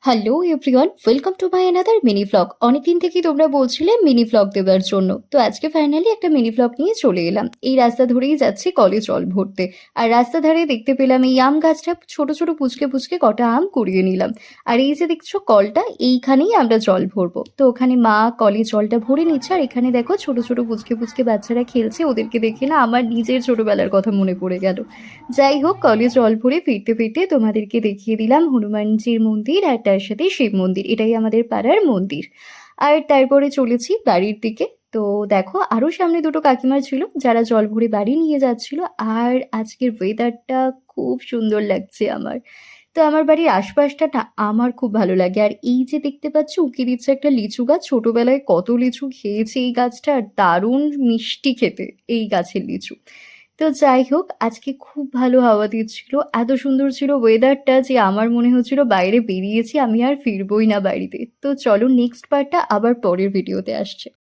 Hello everyone, welcome to my another mini vlog. অনেকদিন থেকেই তোমরা বলছিলে মিনি ভ্লগ দেওয়ার জন্য, তো আজকে ফাইনালি একটা মিনি ভ্লগ নিয়ে চলে এলাম। এই রাস্তা ধরেই যাচ্ছি কলে জল ভরতে। আর রাস্তা ধারে দেখতে পেলাম এই আম গাছটা, ছোট ছোট পুচকে পুচকে কটা আম কুড়িয়ে নিলাম। আর এই যে দেখছো কলটা, এইখানেই আমরা জল ভরবো। তো ওখানে মা কলে জলটা ভরে নিচ্ছে, আর এখানে দেখো ছোট ছোট পুচকে পুচকে বাচ্চারা খেলছে। ওদেরকে দেখে না আমার নিজের ছোটবেলার কথা মনে পড়ে গেল। যাই হোক, কলে জল ভরে ফিরতে ফিরতে তোমাদেরকে দেখিয়ে দিলাম হনুমানজির মন্দির, আর তার সাথে শিব মন্দির। এটাই আমাদের পাড়ার মন্দির। আর তারপরে চলেছি বাড়ির দিকে। তো দেখো, আরো সামনে দুটো কাকিমা ছিল যারা জল ভরে বাড়ি নিয়ে যাচ্ছিল। আর আজকের ওয়েদারটা খুব সুন্দর লাগছে আমার। তো আমার বাড়ির আশপাশটা না আমার খুব ভালো লাগে। আর এই যে দেখতে পাচ্ছ উঁকি দিচ্ছে একটা লিচু গাছ, ছোটবেলায় কত লিচু খেয়েছি এই গাছটা, আর দারুণ মিষ্টি খেতে এই গাছের লিচু। তো যাই হোক, আজকে খুব ভালো হাওয়া দিচ্ছিল, এত সুন্দর ছিল ওয়েদারটা যে আমার মনে হচ্ছিল বাইরে বেরিয়েছি, আমি আর ফিরবই না বাড়িতে। তো চলো, নেক্সট পার্টটা আবার পরের ভিডিওতে আসছে।